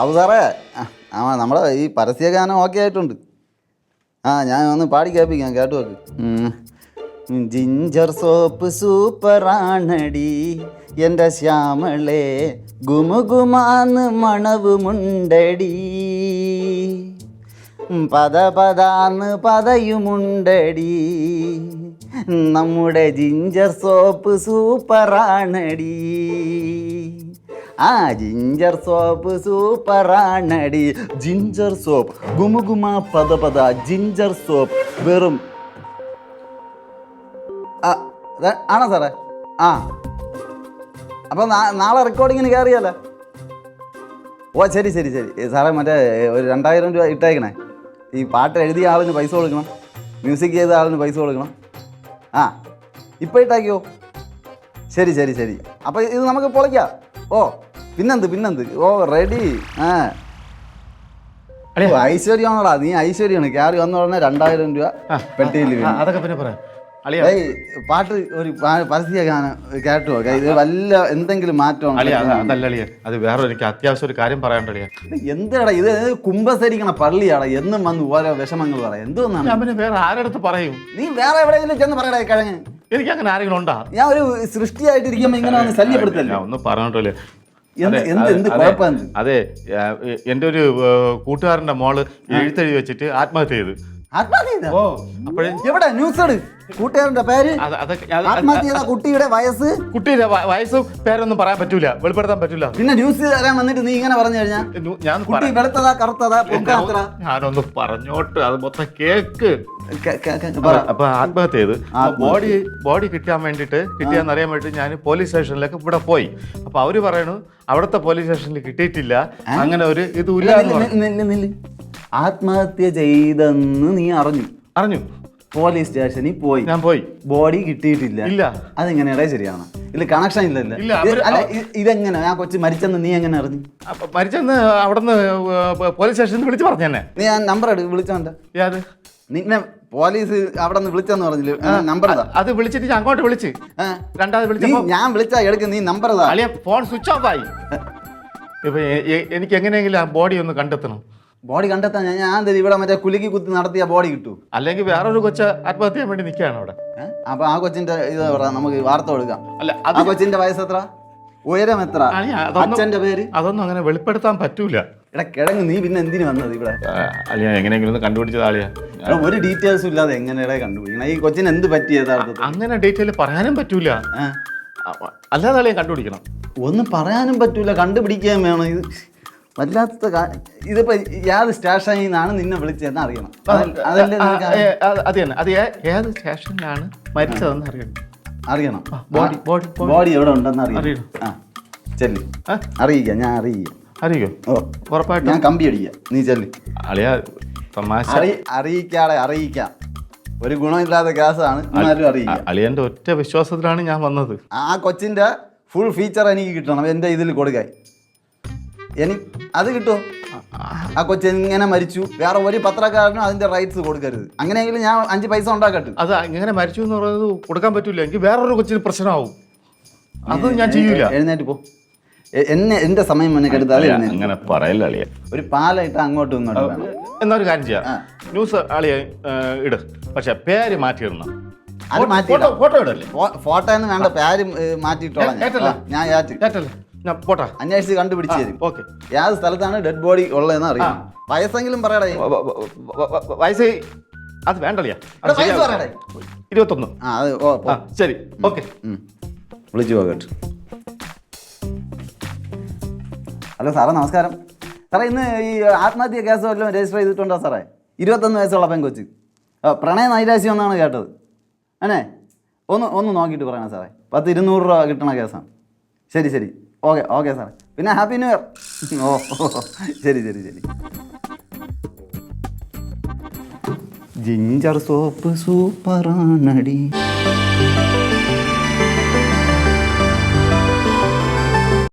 അപ്പോൾ സാറേ നമ്മളെ ഈ പരസ്യഗാനം ഓക്കെ ആയിട്ടുണ്ട്. ഞാൻ ഒന്ന് പാടി കേൾപ്പിക്കാം, കേട്ടു വെക്ക്. ജിഞ്ചർ സോപ്പ് സൂപ്പറാണടി എൻ്റെ ശ്യാമളെ, ഗുമുഗുമാന്ന് മണവുമുണ്ടടി, പദ പതാന്ന് പതയുമുണ്ടടി, നമ്മുടെ ജിഞ്ചർ സോപ്പ് സൂപ്പറാണടി. ജിഞ്ചർ സോപ്പ് സൂപ്പറാണടി. ജിഞ്ചർ സോപ്പ് ഗുമുഗുമ പദ പദ ജിഞ്ചർ സോപ്പ് വെറും ആണോ സാറേ? അപ്പോൾ നാളെ റെക്കോർഡിങ്ങിന് കയറിയല്ലേ? ഓ ശരി ശരി ശരി സാറേ. മറ്റേ ഒരു 2000 രൂപ ഇട്ടേക്കണേ. ഈ പാട്ട് എഴുതിയ ആളിന് പൈസ കൊടുക്കണം, മ്യൂസിക് ചെയ്ത ആളിന് പൈസ കൊടുക്കണം. ഇപ്പോൾ ഇട്ടാക്കിയോ? ശരി ശരി ശരി. അപ്പോൾ ഇത് നമുക്ക് പൊളിക്കാം. ഓ പിന്നെന്ത് ഓ റെഡി. ഐശ്വര്യമാണോടാ നീ? ഐശ്വര്യമാണ്. കയറി വന്ന ഉടനെ 2000 രൂപ പെട്ടിയിൽ. അതൊക്കെ പിന്നെ പറയാം. പാട്ട് ഒരു പരസ്യ ഗാനം കേട്ടോ? ഇത് വല്ല എന്തെങ്കിലും മാറ്റം? അതല്ല അളിയ, അത് വേറെ എനിക്ക് അത്യാവശ്യം ഒരു കാര്യം പറയാണ്ടളിയ. എന്താടാ ഇത്? കുമ്പസരിക്കണ പള്ളിയാടാ. എന്നും വന്ന് ഓരോ വിഷമങ്ങൾ പറയാം. എന്തോന്നാണ്? ഞാൻ പിന്നെ വേറെ ആരടുത്ത് പറയും? നീ വേറെ എവിടെയെങ്കിലും ചെന്ന് പറയടാ കിഴങ്ങ്. എനിക്ക് അങ്ങനെ ആരെങ്കിലും ഉണ്ടാ? ഞാൻ ഒരു സൃഷ്ടിയായിട്ടിരിക്കുമ്പോ ഇങ്ങനെ ഒന്ന് ശല്യപ്പെടുത്തല്ലേ? ഒന്ന് പറഞ്ഞോട്ടല്ലേ. അതെ, എൻ്റെ ഒരു കൂട്ടുകാരന്റെ മോള് എഴുത്തെഴുതി വെച്ചിട്ട് ആത്മഹത്യ ചെയ്ത്. എവിടെ ന്യൂസ്? കൂട്ടുകാരന്റെ പേര്, കുട്ടിയുടെ വയസ്സ്, കുട്ടിയുടെ വയസ്സ് പേരൊന്നും പറയാൻ പറ്റൂല, വെളിപ്പെടുത്താൻ പറ്റൂല. പിന്നെ ന്യൂസ് തരാൻ വന്നിട്ട് നീ ഇങ്ങനെ പറഞ്ഞു കഴിഞ്ഞാൽ ഞാൻ വെളുത്തതാ കറുത്തതാ? ഞാനൊന്ന് പറഞ്ഞോട്ട്, അത് മൊത്തം കേക്ക്. അപ്പൊ ആത്മഹത്യ ചെയ്ത് ബോഡി കിട്ടാൻ വേണ്ടിട്ട്, കിട്ടിയാന്നറിയാൻ വേണ്ടിട്ട് ഞാൻ പോലീസ് സ്റ്റേഷനിലേക്ക് ഇവിടെ പോയി. അപ്പൊ അവര് പറയണു അവിടുത്തെ പോലീസ് സ്റ്റേഷനിൽ കിട്ടിയിട്ടില്ല, അങ്ങനെ ഒരു ഇതുമില്ല. ആത്മഹത്യ ചെയ്തെന്ന് നീ അറിഞ്ഞു? പോലീസ് സ്റ്റേഷനിൽ പോയി, ഞാൻ പോയി, ബോഡി കിട്ടിയിട്ടില്ല. ഇല്ല. അതെങ്ങനെയാ ശരിയാണ്? ഇല്ല കണക്ഷൻ ഇല്ലല്ലോ. ഇതെങ്ങനെ ആ കൊച്ചു മരിച്ചെന്ന് നീ എങ്ങനെ അറിഞ്ഞു? മരിച്ചെന്ന് അവിടുന്ന് പോലീസ് സ്റ്റേഷനിൽ വിളിച്ച് പറഞ്ഞു തന്നെ. നീ ആ നമ്പർ വിളിച്ചോണ്ട? ഏത്? നിന്നെ പോലീസ് അവിടെ നിന്ന് വിളിച്ചെന്ന് പറഞ്ഞില്ലേ? നമ്പർ അത് വിളിച്ചിട്ട് ഞാൻ അങ്ങോട്ട് വിളിച്ച് രണ്ടാമത് വിളിച്ചു. ഞാൻ വിളിച്ചാ എടുക്ക, നീ നമ്പർ ഫോൺ സ്വിച്ച് ഓഫ് ആയി. ഇപ്പൊ എനിക്ക് എങ്ങനെയെങ്കിലും ആ ബോഡി ഒന്ന് കണ്ടെത്തണം. ബോഡി കണ്ടെത്താൻ ഞാൻ ഇവിടെ മറ്റേ കുലുക്കി കുത്തി നടത്തിയ ബോഡി കിട്ടൂ? അല്ലെങ്കിൽ വേറൊരു കൊച്ച് ആത്മഹത്യ ചെയ്യാൻ വേണ്ടി നിൽക്കുകയാണ് അവിടെ. അപ്പൊ ആ കൊച്ചിന്റെ ഇത് നമുക്ക് വാർത്ത കൊടുക്കാം. അല്ല, ആ കൊച്ചിന്റെ വയസ്സ് എത്ര, ഉയരം എത്ര, അച്ഛന്റെ പേര്? അതൊന്നും അങ്ങനെ വെളിപ്പെടുത്താൻ പറ്റൂല. എടാ കിഴങ്ങ്, നീ പിന്നെ എന്തിനു വന്നത് ഇവിടെ? അളിയ എങ്ങനെയെങ്കിലും ഒന്ന് കണ്ടുപിടിച്ചത് ആളിയാ. ഒരു ഡീറ്റെയിൽസും ഇല്ലാതെ എങ്ങനെയാ കണ്ടുപിടിക്കണം? ഈ കൊച്ചിന് എന്ത് പറ്റിയത്? അങ്ങനെ ഡീറ്റെയിൽ പറയാനും പറ്റൂല, അല്ലാതെ ആളിയെ കണ്ടുപിടിക്കണം. ഒന്നും പറയാനും പറ്റൂല, കണ്ടുപിടിക്കാൻ വേണം. ഇത് വല്ലാത്ത ഇതിപ്പോ ഏത് സ്റ്റേഷനിൽ നിന്നാണ് നിന്നെ വിളിച്ചതെന്ന് അറിയണം. അത് തന്നെ, അത് ഏത് സ്റ്റേഷനിലാണ് മരിച്ചതെന്ന് അറിയണം. ബോഡി എവിടെ ഉണ്ടെന്ന് അറിയണം. ചെല്ലി അറിയിക്കാം, ഞാൻ അറിയിക്കോ? ഉറപ്പായിട്ട് ഞാൻ കമ്പി അടിക്കാം, നീ ചെല്ലി. അളിയ തമാശ. അറിയിക്കാം. ഒരു ഗുണമില്ലാത്ത കേസാണ്, അറിയിക്കാം. അളിയന്റെ ഒറ്റ വിശ്വാസത്തിലാണ് ഞാൻ വന്നത്. ആ കൊച്ചിന്റെ ഫുൾ ഫീച്ചർ എനിക്ക് കിട്ടണം എൻ്റെ ഇതിൽ കൊടുക്കാൻ. അത് കിട്ടുമോ? ആ കൊച്ചു എങ്ങനെ മരിച്ചു, വേറെ ഒരു പത്രക്കാരനും അതിന്റെ റൈറ്റ്സ് കൊടുക്കരുത്. അങ്ങനെയെങ്കിലും ഞാൻ 5 പൈസ ഉണ്ടാക്കട്ടെ. അത് എങ്ങനെ മരിച്ചു എന്ന് പറയുന്നത് കൊടുക്കാൻ പറ്റൂല, എനിക്ക് വേറൊരു കൊച്ചിന് പ്രശ്നമാവും. അത് ഞാൻ ചെയ്യൂല. എഴുന്നേറ്റ് പോ. എന്റെ സമയം മുന്നേ കെടുത്താൽ അങ്ങനെ പറയല്ല അളിയ. ഒരു പാലായിട്ട് അങ്ങോട്ടും ഇങ്ങോട്ടും വേണം. എന്നൊരു കാര്യം ചെയ്യാം, ന്യൂസ് ആളിയ ഇട്, പക്ഷെ പേര് മാറ്റിയിടണം. അത് മാറ്റി ഫോട്ടോ ഇടല്ലേ? ഫോട്ടോ എന്ന് വേണ്ട, പേര് മാറ്റിയിട്ടോളാം. ഞാൻ പോട്ടെ, അന്വേഷിച്ച് കണ്ടുപിടിച്ച് തരും. ഓക്കെ. ഏത് സ്ഥലത്താണ് ഡെഡ് ബോഡി ഉള്ളതെന്ന് അറിയാം. വയസ്സെങ്കിലും പറയടേ. വയസ്സ് അത് വേണ്ടല്ലേ? 21. ശരി, ഓക്കെ. വിളിച്ചു പോകട്ടെ. ഹലോ സാറേ, നമസ്കാരം. സാറേ, ഇന്ന് ഈ ആത്മഹത്യ കേസ് വല്ലതും രജിസ്റ്റർ ചെയ്തിട്ടുണ്ടോ സാറേ? 21 വയസ്സുള്ള പെൺകൊച്ച് പ്രണയ നൈരാശ്യം എന്നാണ് കേട്ടത്. ഒന്ന് നോക്കിയിട്ട് പറയണം സാറേ. 200 രൂപ കിട്ടണ കേസാണ്. ശരി ഓക്കെ സാറേ. പിന്നെ ഹാപ്പി ന്യൂ ഇയർ. ശരി. Ginger soap സൂപ്പറാണടി.